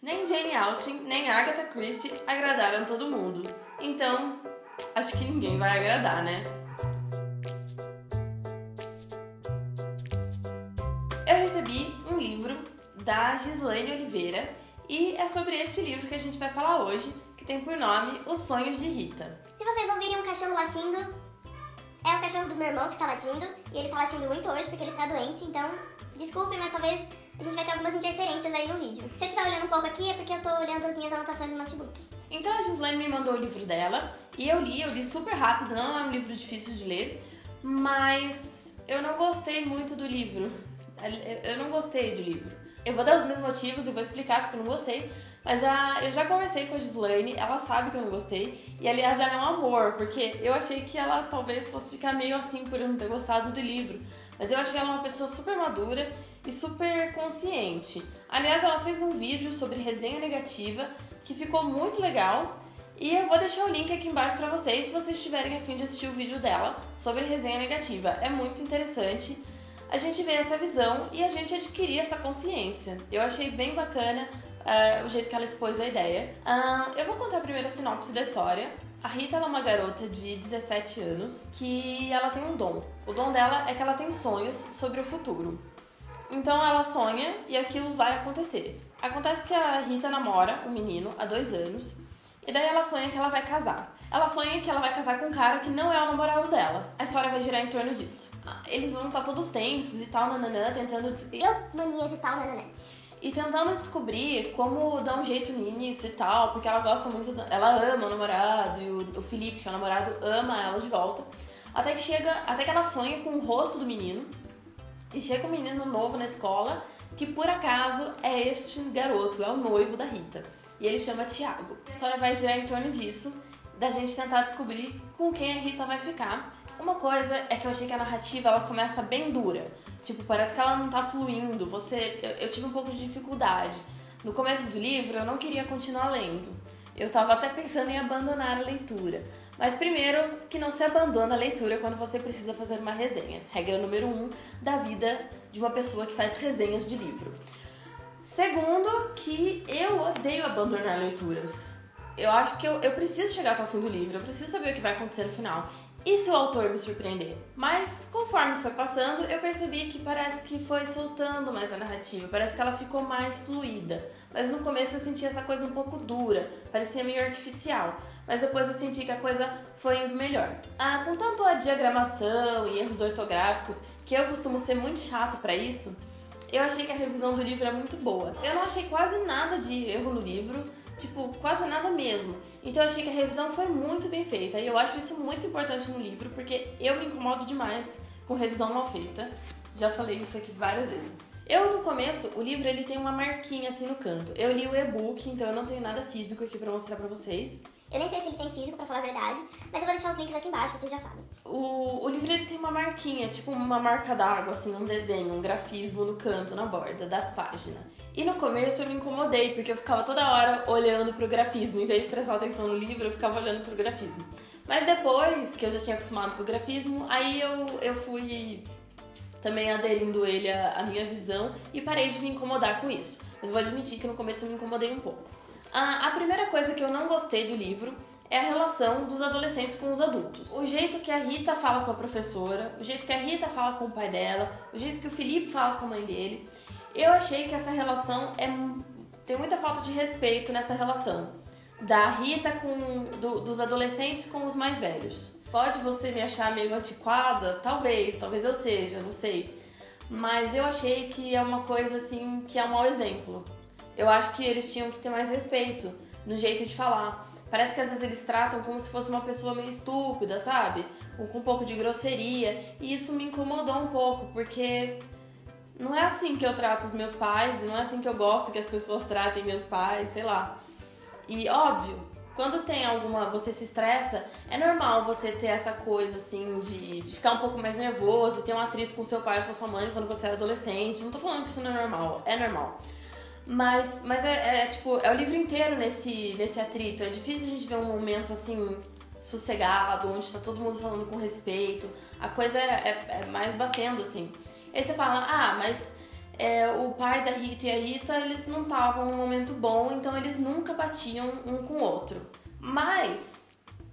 Nem Jane Austen, nem Agatha Christie agradaram todo mundo. Então, acho que ninguém vai agradar, né? Eu recebi um livro da Gislaine Oliveira e é sobre este livro que a gente vai falar hoje, que tem por nome Os Sonhos de Rita. Se vocês ouvirem um cachorro latindo, é o cachorro do meu irmão que está latindo, e ele tá latindo muito hoje porque ele tá doente, então desculpem, mas talvez a gente vai ter algumas interferências aí no vídeo. Se eu estiver olhando um pouco aqui é porque eu tô olhando as minhas anotações no notebook. Então a Gislaine me mandou o livro dela e eu li super rápido, não é um livro difícil de ler, mas eu não gostei muito do livro. Eu não gostei do livro. Eu vou dar os meus motivos e vou explicar porque eu não gostei, mas eu já conversei com a Gislaine, ela sabe que eu não gostei, e aliás ela é um amor, porque eu achei que ela talvez fosse ficar meio assim por eu não ter gostado do livro, mas eu achei ela uma pessoa super madura e super consciente. Aliás, ela fez um vídeo sobre resenha negativa que ficou muito legal, e eu vou deixar o link aqui embaixo pra vocês se vocês tiverem a fim de assistir o vídeo dela sobre resenha negativa. É muito interessante a gente ver essa visão e a gente adquirir essa consciência. Eu achei bem bacana o jeito que ela expôs a ideia. Eu vou contar primeiro a sinopse da história. A Rita ela é uma garota de 17 anos que ela tem um dom. O dom dela é que ela tem sonhos sobre o futuro. Então ela sonha e aquilo vai acontecer. Acontece que a Rita namora um menino há 2 anos e daí ela sonha que ela vai casar. Ela sonha que ela vai casar com um cara que não é o namorado dela. A história vai girar em torno disso. Eles vão estar todos tensos e tal, nananã, tentando... Mania de tal, nananã. E tentando descobrir como dar um jeito nisso e tal, porque ela gosta muito... Ela ama o namorado e o Felipe, que é o namorado, ama ela de volta. Até que ela sonha com o rosto do menino. E chega um menino novo na escola, que por acaso é este garoto, é o noivo da Rita. E ele chama Thiago. A história vai girar em torno disso, da gente tentar descobrir com quem a Rita vai ficar. Uma coisa é que eu achei que a narrativa ela começa bem dura. Tipo, parece que ela não tá fluindo. Eu tive um pouco de dificuldade. No começo do livro eu não queria continuar lendo. Eu tava até pensando em abandonar a leitura. Mas primeiro, que não se abandona a leitura quando você precisa fazer uma resenha. Regra número 1 da vida de uma pessoa que faz resenhas de livro. Segundo, que eu odeio abandonar leituras. Eu acho que eu preciso chegar até o fim do livro, eu preciso saber o que vai acontecer no final. E se o autor me surpreender? Mas conforme foi passando, eu percebi que parece que foi soltando mais a narrativa, parece que ela ficou mais fluida. Mas no começo eu senti essa coisa um pouco dura, parecia meio artificial. Mas depois eu senti que a coisa foi indo melhor. Com tanto a diagramação e erros ortográficos, que eu costumo ser muito chata pra isso, eu achei que a revisão do livro é muito boa. Eu não achei quase nada de erro no livro, tipo, quase nada mesmo. Então eu achei que a revisão foi muito bem feita. E eu acho isso muito importante no livro, porque eu me incomodo demais com revisão mal feita. Já falei isso aqui várias vezes. No começo, o livro ele tem uma marquinha assim no canto. Eu li o e-book, então eu não tenho nada físico aqui pra mostrar pra vocês. Eu nem sei se ele tem físico, pra falar a verdade, mas eu vou deixar os links aqui embaixo, vocês já sabem. O livro ele tem uma marquinha, tipo uma marca d'água, assim, um desenho, um grafismo no canto, na borda da página. E no começo eu me incomodei, porque eu ficava toda hora olhando pro grafismo. Em vez de prestar atenção no livro, eu ficava olhando pro grafismo. Mas depois que eu já tinha acostumado com o grafismo, aí eu fui também aderindo ele à minha visão e parei de me incomodar com isso. Mas vou admitir que no começo eu me incomodei um pouco. A primeira coisa que eu não gostei do livro é a relação dos adolescentes com os adultos. O jeito que a Rita fala com a professora, o jeito que a Rita fala com o pai dela, o jeito que o Felipe fala com a mãe dele. Eu achei que essa relação tem muita falta de respeito nessa relação. Da Rita dos adolescentes com os mais velhos. Pode você me achar meio antiquada? Talvez eu seja, não sei. Mas eu achei que é uma coisa assim, que é um mau exemplo. Eu acho que eles tinham que ter mais respeito no jeito de falar. Parece que às vezes eles tratam como se fosse uma pessoa meio estúpida, sabe? Com um pouco de grosseria. E isso me incomodou um pouco, porque não é assim que eu trato os meus pais, não é assim que eu gosto que as pessoas tratem meus pais, sei lá. E óbvio, quando tem você se estressa, é normal você ter essa coisa assim de ficar um pouco mais nervoso, ter um atrito com seu pai ou com sua mãe quando você era adolescente. Não tô falando que isso não é normal, é normal. Mas tipo, é o livro inteiro nesse atrito. É difícil a gente ver um momento assim, sossegado, onde tá todo mundo falando com respeito. A coisa é mais batendo, assim. Aí você fala, mas o pai da Rita e a Rita, eles não estavam num momento bom, então eles nunca batiam um com o outro. Mas,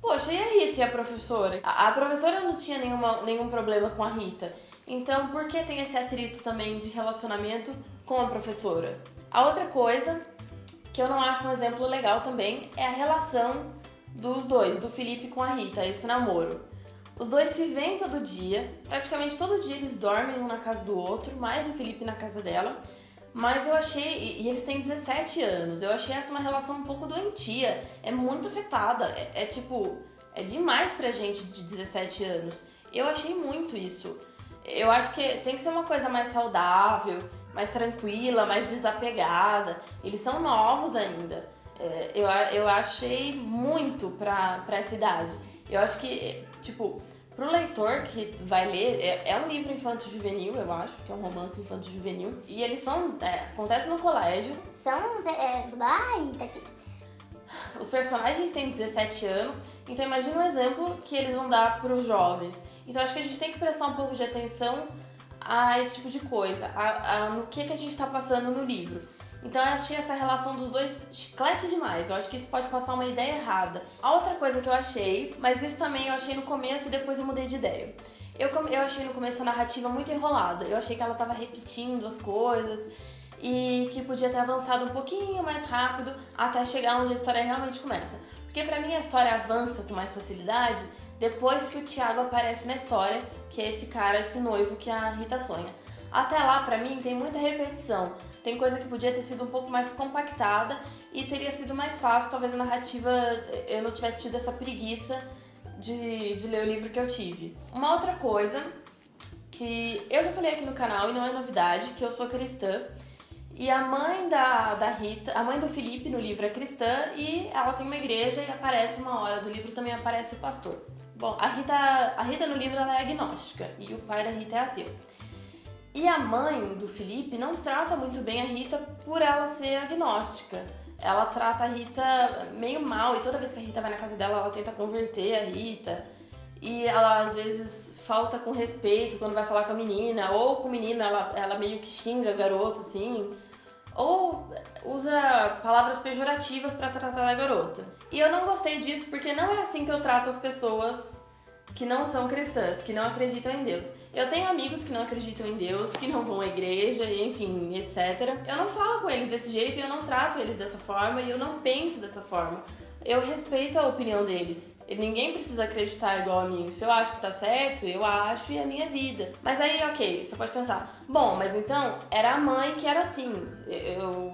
poxa, e a Rita e a professora? A professora não tinha nenhum problema com a Rita. Então, por que tem esse atrito também de relacionamento com a professora? A outra coisa, que eu não acho um exemplo legal também, é a relação dos dois, do Felipe com a Rita, esse namoro. Os dois se veem todo dia, praticamente todo dia eles dormem um na casa do outro, mais o Felipe na casa dela. Mas eu achei, e eles têm 17 anos, eu achei essa uma relação um pouco doentia, é muito afetada, é demais pra gente de 17 anos. Eu achei muito isso. Eu acho que tem que ser uma coisa mais saudável, mais tranquila, mais desapegada. Eles são novos ainda. Eu achei muito pra essa idade. Eu acho que, pro leitor que vai ler, é um livro infanto-juvenil, eu acho, que é um romance infanto-juvenil. E eles acontece no colégio. Ai, tá difícil. Os personagens têm 17 anos, então imagina um exemplo que eles vão dar pros jovens. Então acho que a gente tem que prestar um pouco de atenção a esse tipo de coisa, no que a gente tá passando no livro. Então eu achei essa relação dos dois chiclete demais. Eu acho que isso pode passar uma ideia errada. A outra coisa que eu achei, mas isso também eu achei no começo e depois eu mudei de ideia. Eu achei no começo a narrativa muito enrolada. Eu achei que ela tava repetindo as coisas e que podia ter avançado um pouquinho mais rápido até chegar onde a história realmente começa. Porque pra mim a história avança com mais facilidade depois que o Thiago aparece na história, que é esse cara, esse noivo que a Rita sonha. Até lá, pra mim, tem muita repetição. Tem coisa que podia ter sido um pouco mais compactada e teria sido mais fácil. Talvez a narrativa, eu não tivesse tido essa preguiça de ler o livro que eu tive. Uma outra coisa que eu já falei aqui no canal e não é novidade, que eu sou cristã. E a mãe da Rita, a mãe do Felipe no livro é cristã e ela tem uma igreja e aparece uma hora do livro também aparece o pastor. Bom, a Rita no livro ela é agnóstica e o pai da Rita é ateu. E a mãe do Felipe não trata muito bem a Rita por ela ser agnóstica. Ela trata a Rita meio mal e toda vez que a Rita vai na casa dela, ela tenta converter a Rita. E ela às vezes falta com respeito quando vai falar com a menina, ou com o menino ela meio que xinga a garota, assim. Ou usa palavras pejorativas pra tratar da garota. E eu não gostei disso porque não é assim que eu trato as pessoas que não são cristãs, que não acreditam em Deus. Eu tenho amigos que não acreditam em Deus, que não vão à igreja, enfim, etc. Eu não falo com eles desse jeito e eu não trato eles dessa forma e eu não penso dessa forma. Eu respeito a opinião deles. Ninguém precisa acreditar igual a mim. Se eu acho que tá certo, eu acho e é a minha vida. Mas aí, ok, você pode pensar, bom, mas então era a mãe que era assim.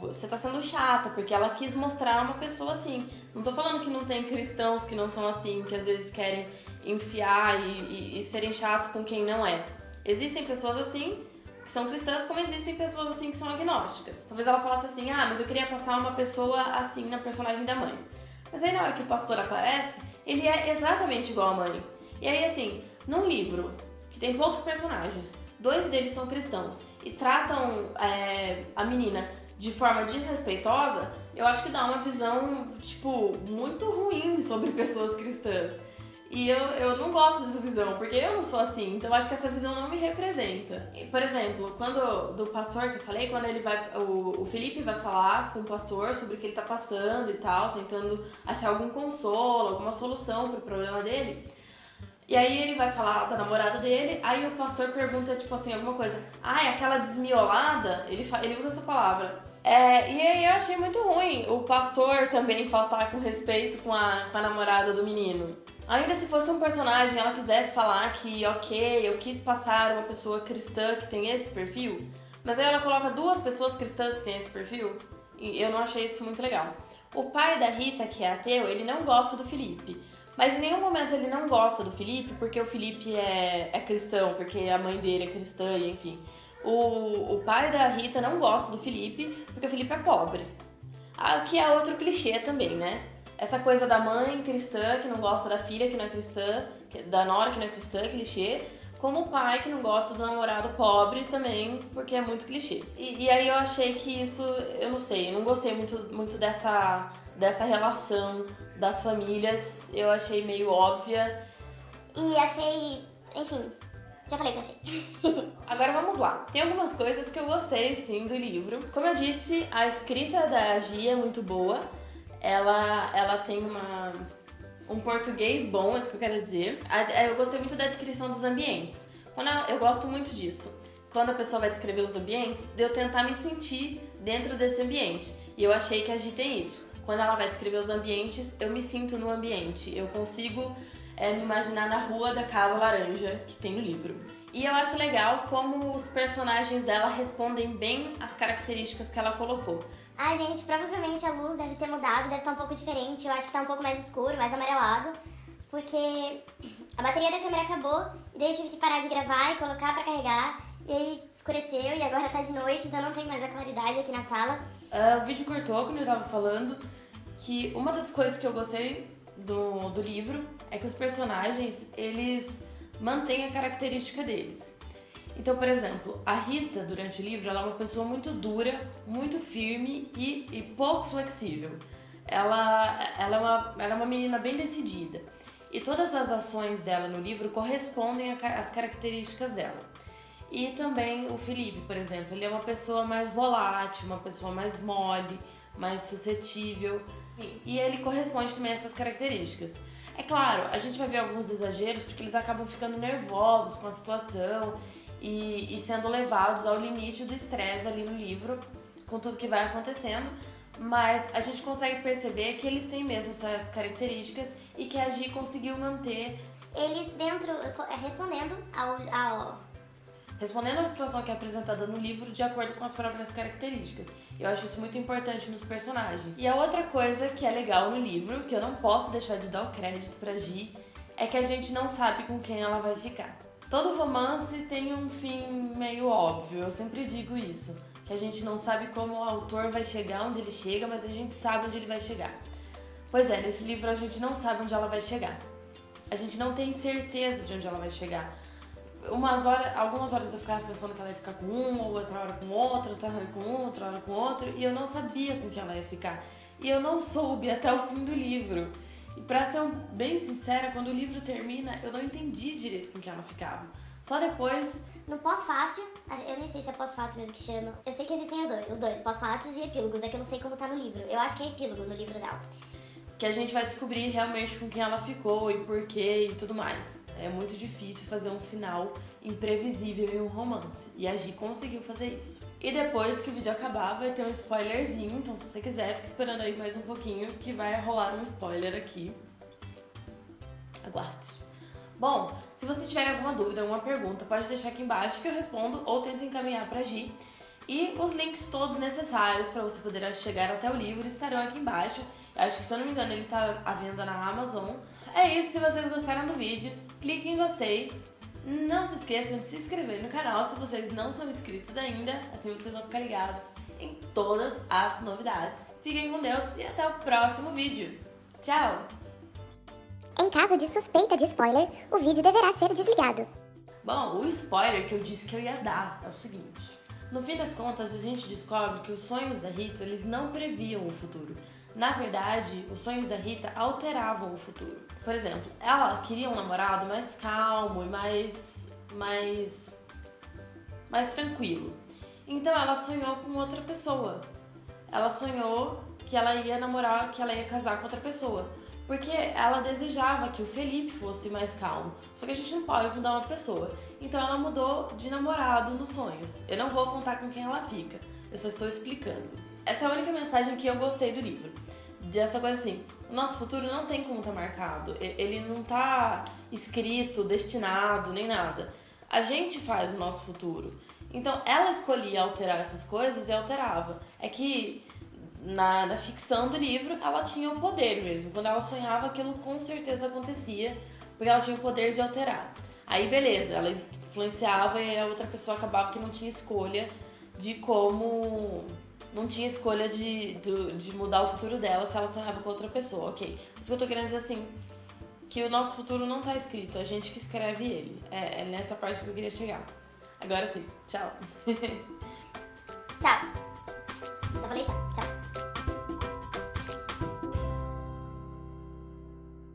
Você tá sendo chata, porque ela quis mostrar uma pessoa assim. Não tô falando que não tem cristãos que não são assim, que às vezes querem enfiar e serem chatos com quem não é. Existem pessoas assim que são cristãs, como existem pessoas assim que são agnósticas. Talvez ela falasse assim, mas eu queria passar uma pessoa assim na personagem da mãe. Mas aí na hora que o pastor aparece, ele é exatamente igual à mãe. E aí assim, num livro que tem poucos personagens, 2 deles são cristãos e tratam a menina de forma desrespeitosa, eu acho que dá uma visão, muito ruim sobre pessoas cristãs. E eu não gosto dessa visão, porque eu não sou assim, então eu acho que essa visão não me representa. Por exemplo, do pastor que eu falei, quando o Felipe vai falar com o pastor sobre o que ele tá passando e tal, tentando achar algum consolo, alguma solução pro problema dele. E aí ele vai falar da namorada dele, aí o pastor pergunta, alguma coisa. É aquela desmiolada? Ele usa essa palavra. E aí eu achei muito ruim o pastor também faltar com respeito com a namorada do menino. Ainda se fosse um personagem ela quisesse falar que, ok, eu quis passar uma pessoa cristã que tem esse perfil, mas aí ela coloca 2 pessoas cristãs que têm esse perfil, e eu não achei isso muito legal. O pai da Rita, que é ateu, ele não gosta do Felipe, mas em nenhum momento ele não gosta do Felipe porque o Felipe é cristão, porque a mãe dele é cristã, e enfim. O pai da Rita não gosta do Felipe porque o Felipe é pobre. Que é outro clichê também, né? Essa coisa da mãe cristã que não gosta da filha que não é cristã, da nora que não é cristã, clichê, como o pai que não gosta do namorado pobre também, porque é muito clichê. E aí eu achei que isso, eu não sei, eu não gostei muito dessa relação das famílias, eu achei meio óbvia. E achei, enfim, Já falei o que eu achei. Agora vamos lá. Tem algumas coisas que eu gostei, sim, do livro. Como eu disse, a escrita da Gia é muito boa. Ela tem um português bom, é isso que eu quero dizer. Eu gostei muito da descrição dos ambientes. Eu gosto muito disso. Quando a pessoa vai descrever os ambientes, de eu tentar me sentir dentro desse ambiente. E eu achei que a Gia tem isso. Quando ela vai descrever os ambientes, eu me sinto no ambiente. Eu consigo me imaginar na rua da Casa Laranja, que tem no livro. E eu acho legal como os personagens dela respondem bem às características que ela colocou. Ai, gente, provavelmente a luz deve ter mudado, deve estar um pouco diferente. Eu acho que tá um pouco mais escuro, mais amarelado. Porque a bateria da câmera acabou, e daí eu tive que parar de gravar e colocar pra carregar. E aí escureceu, e agora tá de noite, então não tem mais a claridade aqui na sala. O vídeo cortou quando eu tava falando que uma das coisas que eu gostei do livro é que os personagens, eles mantêm a característica deles. Então, por exemplo, a Rita, durante o livro, ela é uma pessoa muito dura, muito firme e pouco flexível. Ela é uma menina bem decidida. E todas as ações dela no livro correspondem às características dela. E também o Felipe, por exemplo, ele é uma pessoa mais volátil, uma pessoa mais mole, mais suscetível. E ele corresponde também a essas características. É claro, a gente vai ver alguns exageros porque eles acabam ficando nervosos com a situação e sendo levados ao limite do estresse ali no livro, com tudo que vai acontecendo. Mas a gente consegue perceber que eles têm mesmo essas características e que a Gi conseguiu manter. Eles Respondendo à situação que é apresentada no livro de acordo com as próprias características. Eu acho isso muito importante nos personagens. E a outra coisa que é legal no livro, que eu não posso deixar de dar o crédito pra Gi, é que a gente não sabe com quem ela vai ficar. Todo romance tem um fim meio óbvio, eu sempre digo isso. Que a gente não sabe como o autor vai chegar onde ele chega, mas a gente sabe onde ele vai chegar. Pois é, nesse livro a gente não sabe onde ela vai chegar. A gente não tem certeza de onde ela vai chegar. Algumas horas eu ficava pensando que ela ia ficar com um, ou outra hora com outro, outra hora com um, outra hora com outro, e eu não sabia com que ela ia ficar. E eu não soube até o fim do livro. E pra ser bem sincera, quando o livro termina, eu não entendi direito com que ela ficava. Só depois... No pós-fácil, eu nem sei se é pós-fácil mesmo que chama. Eu sei que existem os dois, pós-fácios e epílogos, é que eu não sei como tá no livro. Eu acho que é epílogo no livro dela. Que a gente vai descobrir realmente com quem ela ficou e porquê e tudo mais. É muito difícil fazer um final imprevisível em um romance. E a Gi conseguiu fazer isso. E depois que o vídeo acabar, vai ter um spoilerzinho. Então se você quiser, fica esperando aí mais um pouquinho que vai rolar um spoiler aqui. Aguarde. Bom, se você tiver alguma dúvida, alguma pergunta, pode deixar aqui embaixo que eu respondo ou tento encaminhar pra Gi. E os links todos necessários para você poder chegar até o livro estarão aqui embaixo. Eu acho que, se eu não me engano, ele tá à venda na Amazon. É isso, se vocês gostaram do vídeo, clique em gostei. Não se esqueçam de se inscrever no canal se vocês não são inscritos ainda, assim vocês vão ficar ligados em todas as novidades. Fiquem com Deus e até o próximo vídeo. Tchau! Em caso de suspeita de spoiler, o vídeo deverá ser desligado. Bom, o spoiler que eu disse que eu ia dar é o seguinte. No fim das contas, a gente descobre que os sonhos da Rita, eles não previam o futuro. Na verdade, os sonhos da Rita alteravam o futuro. Por exemplo, ela queria um namorado mais calmo e mais tranquilo. Então ela sonhou com outra pessoa. Ela sonhou que ela ia namorar, que ela ia casar com outra pessoa. Porque ela desejava que o Felipe fosse mais calmo. Só que a gente não pode mudar uma pessoa. Então ela mudou de namorado nos sonhos. Eu não vou contar com quem ela fica. Eu só estou explicando. Essa é a única mensagem que eu gostei do livro. Dessa coisa assim, o nosso futuro não tem como estar marcado. Ele não tá escrito, destinado, nem nada. A gente faz o nosso futuro. Então ela escolhia alterar essas coisas e alterava. É que... Na ficção do livro, ela tinha o poder mesmo. Quando ela sonhava, aquilo com certeza acontecia, porque ela tinha o poder de alterar. Aí, beleza, ela influenciava e a outra pessoa acabava que não tinha escolha de como... Não tinha escolha de mudar o futuro dela se ela sonhava com outra pessoa, ok. Isso que eu tô querendo dizer assim, que o nosso futuro não tá escrito, a gente que escreve ele. É nessa parte que eu queria chegar. Agora sim, tchau. Tchau. Só falei tchau. Tchau.